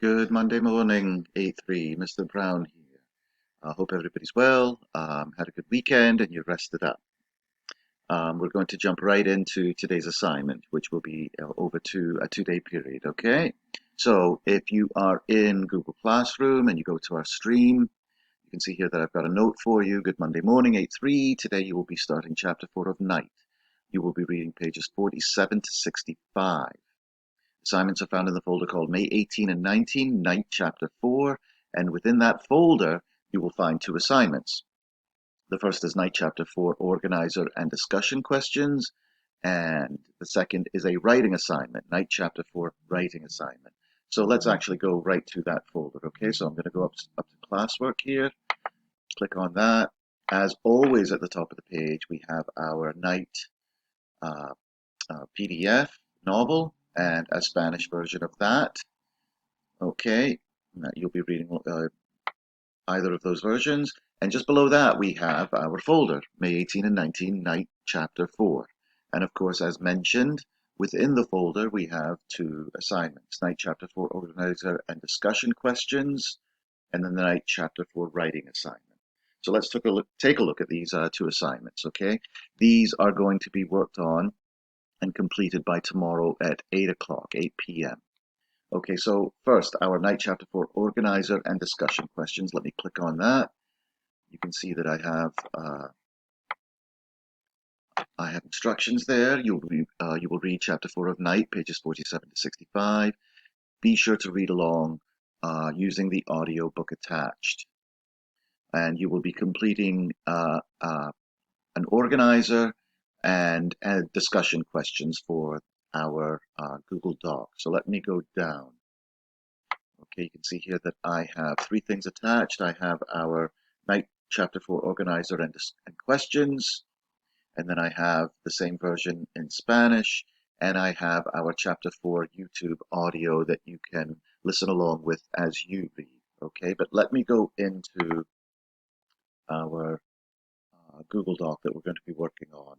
Good Monday morning, 8-3, Mr. Brown here. I hope everybody's well, had a good weekend, and you're rested up. We're going to jump right into today's assignment, which will be over a two-day period, okay? So if you are in Google Classroom and you go to our stream, you can see here that I've got a note for you. Good Monday morning, 8-3. Today you will be starting Chapter 4 of Night. You will be reading pages 47 to 65. Assignments are found in the folder called May 18 and 19, Night Chapter 4, and within that folder you will find two assignments. The first is Night Chapter 4, Organizer and Discussion Questions, and the second is a writing assignment, Night Chapter 4, Writing Assignment. So let's actually go right to that folder, okay? So I'm going to go up to classwork here, click on that. As always at the top of the page, we have our Night PDF novel and a Spanish version of that. Okay, you'll be reading either of those versions. And just below that, we have our folder, May 18 and 19, Night Chapter 4. And of course, as mentioned, within the folder, we have two assignments, Night Chapter 4 Organizer and Discussion Questions, and then the Night Chapter 4 Writing Assignment. So let's take a look at these two assignments, okay? These are going to be worked on and completed by tomorrow at 8 o'clock, 8 p.m. Okay, so first, our Night Chapter 4 Organizer and Discussion Questions. Let me click on that. You can see that I have instructions there. You will read Chapter 4 of Night, pages 47 to 65. Be sure to read along using the audio book attached. And you will be completing an organizer and discussion questions for our Google Doc. So let me go down. Okay, you can see here that I have three things attached. I have our Night Chapter 4 Organizer and Questions, and then I have the same version in Spanish, and I have our Chapter 4 YouTube audio that you can listen along with as you read. Okay, but let me go into our Google Doc that we're going to be working on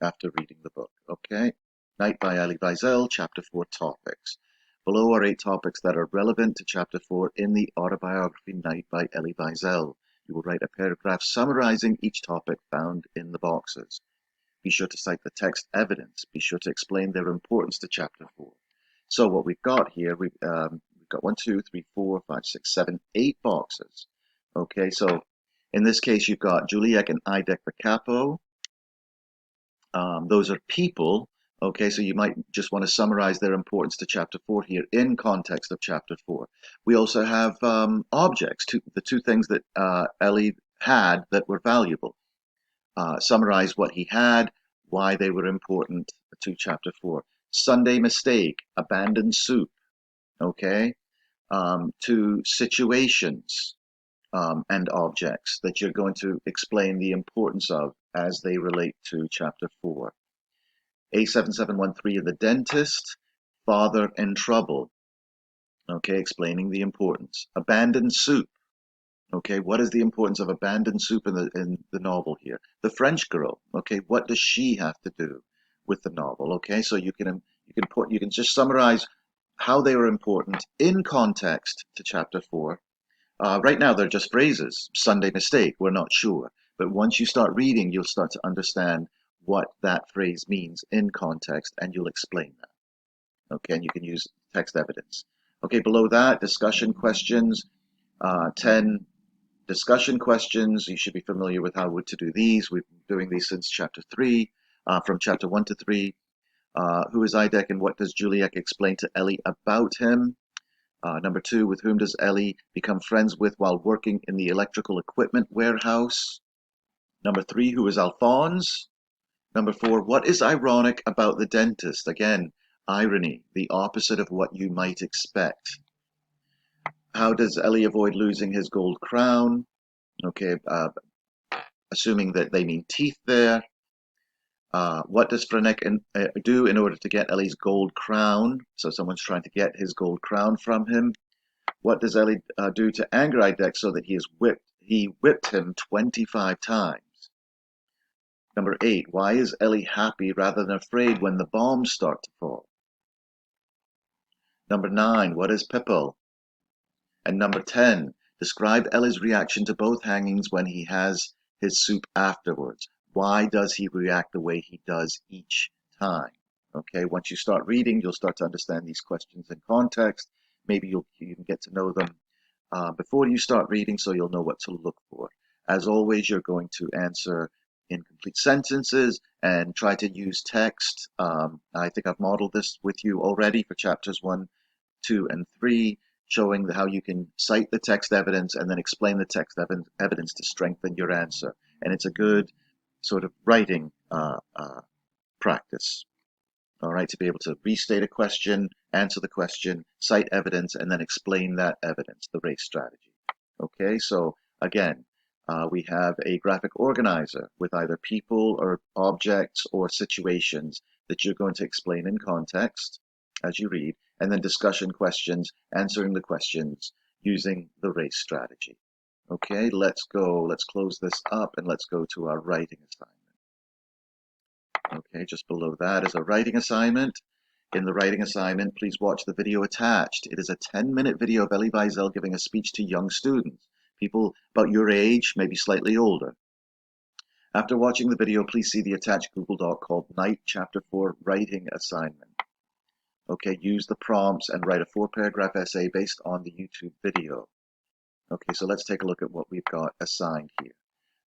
after reading the book. Okay, Night by Elie Wiesel, Chapter 4 Topics. Below are 8 topics that are relevant to Chapter 4 in the autobiography Night by Elie Wiesel. You will write a paragraph summarizing each topic found in the boxes. Be sure to cite the text evidence. Be sure to explain their importance to Chapter 4. So what we've got here, we've got 1, 2, 3, 4, 5, 6, 7, 8 boxes. Okay, so in this case, you've got Juliek and Idek the capo. Those are people. Okay, so you might just want to summarize their importance to Chapter 4 here in context of Chapter 4. We also have objects, the two things that Elie had that were valuable. Summarize what he had, why they were important to Chapter 4. Sunday mistake, abandoned soup. Okay, to situations and objects that you're going to explain the importance of as they relate to Chapter 4. A7713 of the dentist, father in trouble. Okay, explaining the importance. Abandoned soup. Okay, what is the importance of abandoned soup in the novel here? The French girl. Okay, what does she have to do with the novel? Okay, so you can just summarize how they were important in context to Chapter 4. Right now they're just phrases. Sunday mistake, we're not sure. But once you start reading, you'll start to understand what that phrase means in context, and you'll explain that. Okay, and you can use text evidence. Okay, below that, discussion questions. 10 discussion questions. You should be familiar with how to do these. We've been doing these since Chapter 3, from Chapter 1 to 3. Who is Idek and what does Juliek explain to Elie about him? Number 2, with whom does Elie become friends with while working in the electrical equipment warehouse? Number 3, who is Alphonse? Number 4, what is ironic about the dentist? Again, irony, the opposite of what you might expect. How does Elie avoid losing his gold crown? Okay, assuming that they mean teeth there. What does Frenek do in order to get Elie's gold crown? So someone's trying to get his gold crown from him. What does Elie do to anger Idek so that he whipped him 25 times? Number 8, why is Elie happy rather than afraid when the bombs start to fall? Number 9, what is Pipel? And number 10, describe Elie's reaction to both hangings when he has his soup afterwards. Why does he react the way he does each time? Okay, once you start reading, you'll start to understand these questions in context. Maybe you can get to know them before you start reading, so you'll know what to look for. As always, you're going to answer in complete sentences and try to use text. I think I've modeled this with you already for chapters 1, 2, and 3, showing how you can cite the text evidence and then explain the text evidence to strengthen your answer. And it's a good sort of writing practice. All right, to be able to restate a question, answer the question, cite evidence, and then explain that evidence, the race strategy. Okay, so again, we have a graphic organizer with either people or objects or situations that you're going to explain in context as you read, and then discussion questions, answering the questions using the race strategy. Okay, let's close this up and let's go to our writing assignment. Okay, just below that is a writing assignment. In the writing assignment, please watch the video attached. It is a 10-minute video of Elie Wiesel giving a speech to young students, people about your age, maybe slightly older. After watching the video, please see the attached Google Doc called Night Chapter 4 Writing Assignment. Okay, use the prompts and write a 4-paragraph essay based on the YouTube video. Okay, so let's take a look at what we've got assigned here.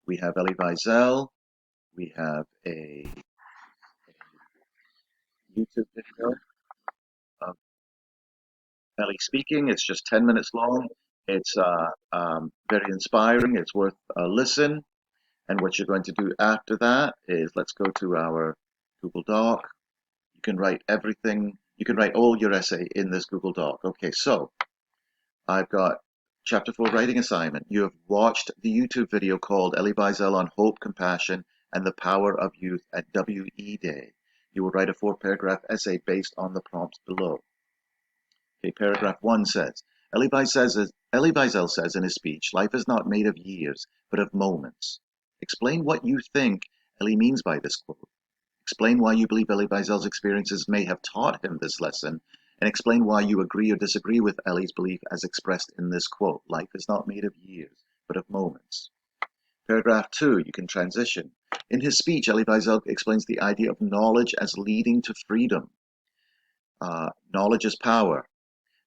We have Elie Wiesel. We have a YouTube video of Elie speaking. It's just 10 minutes long. It's very inspiring. It's worth a listen. And what you're going to do after that is let's go to our Google Doc. You can write everything. You can write all your essay in this Google Doc. Okay, so I've got Chapter 4 Writing Assignment. You have watched the YouTube video called Elie Wiesel on Hope, Compassion, and the Power of Youth at WE Day. You will write a 4-paragraph essay based on the prompts below. Okay, paragraph 1 says, Elie Wiesel says in his speech, life is not made of years, but of moments. Explain what you think Elie means by this quote. Explain why you believe Elie Wiesel's experiences may have taught him this lesson, and explain why you agree or disagree with Elie's belief as expressed in this quote. Life is not made of years, but of moments. Paragraph 2, you can transition. In his speech, Elie Wiesel explains the idea of knowledge as leading to freedom. Knowledge is power.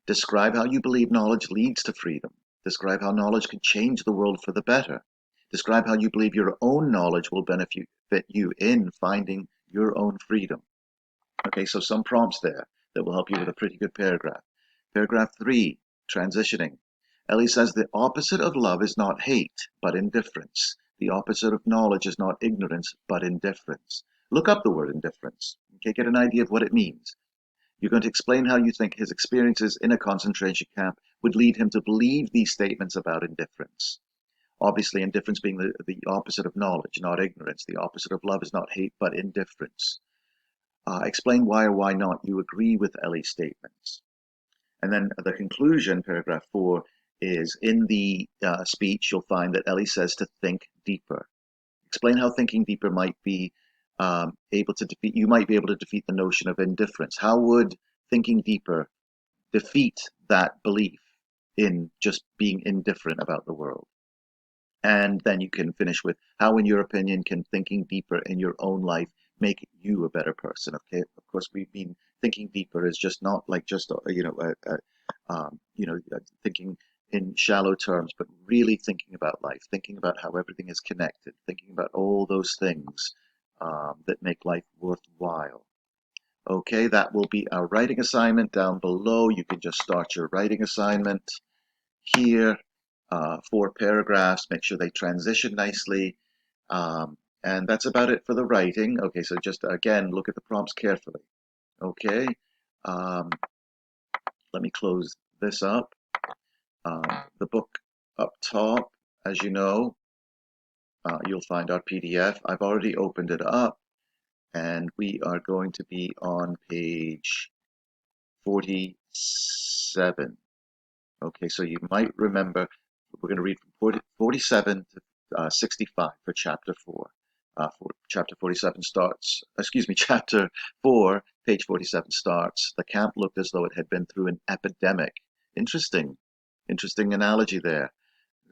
Describe how you believe knowledge leads to freedom. Describe how knowledge can change the world for the better. Describe how you believe your own knowledge will benefit you in finding your own freedom. Okay, so some prompts there that will help you with a pretty good paragraph. Paragraph 3, transitioning. Elie says the opposite of love is not hate, but indifference. The opposite of knowledge is not ignorance, but indifference. Look up the word indifference. Okay, get an idea of what it means. You're going to explain how you think his experiences in a concentration camp would lead him to believe these statements about indifference. Obviously, indifference being the opposite of knowledge, not ignorance. The opposite of love is not hate, but indifference. Explain why or why not you agree with Elie's statements. And then the conclusion, paragraph 4, is in the speech, you'll find that Elie says to think deeper. Explain how thinking deeper might be you might be able to defeat the notion of indifference. How would thinking deeper defeat that belief in just being indifferent about the world? And then you can finish with how, in your opinion, can thinking deeper in your own life make you a better person? Okay, of course, we've been thinking deeper is just not like just thinking in shallow terms, but really thinking about life, thinking about how everything is connected, thinking about all those things that make life worthwhile. Okay, that will be our writing assignment down below. You can just start your writing assignment here. 4 paragraphs, make sure they transition nicely. And that's about it for the writing. Okay, so just again, look at the prompts carefully. Okay, let me close this up. The book up top, as you know, you'll find our PDF. I've already opened it up, and we are going to be on page 47. Okay, so you might remember we're going to read from 47 to 65 for chapter 4. Chapter 47 starts, chapter 4, page 47 starts. The camp looked as though it had been through an epidemic. Interesting. Interesting analogy there,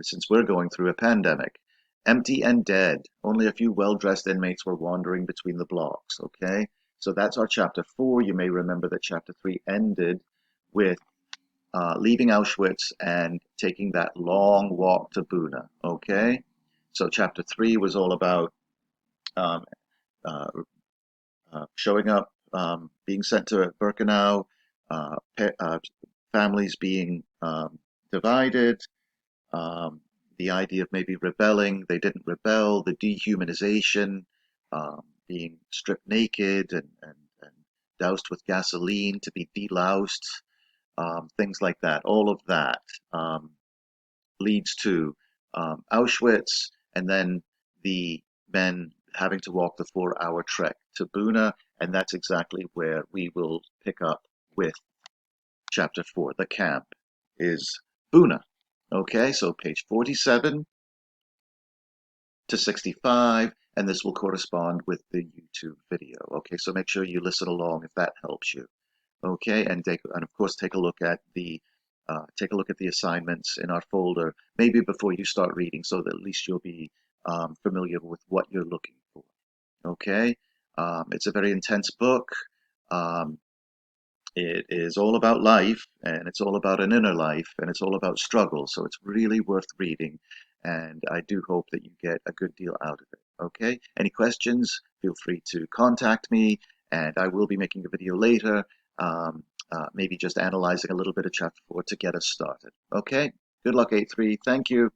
since we're going through a pandemic. Empty and dead. Only a few well-dressed inmates were wandering between the blocks. Okay, so that's our chapter 4. You may remember that chapter 3 ended with leaving Auschwitz and taking that long walk to Buna. Okay, so chapter 3 was all about um, uh, showing up, being sent to Birkenau, families being divided, um, the idea of maybe rebelling. They didn't rebel, the dehumanization, being stripped naked and doused with gasoline to be deloused, things like that. All of that leads to Auschwitz, and then the men having to walk the 4 hour trek to Buna, and that's exactly where we will pick up with chapter 4. The camp is Buna. Okay, so page 47 to 65, and this will correspond with the YouTube video. Okay, so make sure you listen along if that helps you. Okay, and of course take a look at the assignments in our folder maybe before you start reading, so that at least you'll be familiar with what you're looking for. Okay, it's a very intense book. Um, it is all about life, and it's all about an inner life, and it's all about struggle. So it's really worth reading, and I do hope that you get a good deal out of it. Okay? Any questions? Feel free to contact me, and I will be making a video later, maybe just analyzing a little bit of chapter 4 to get us started. Okay? Good luck, 8-3. Thank you.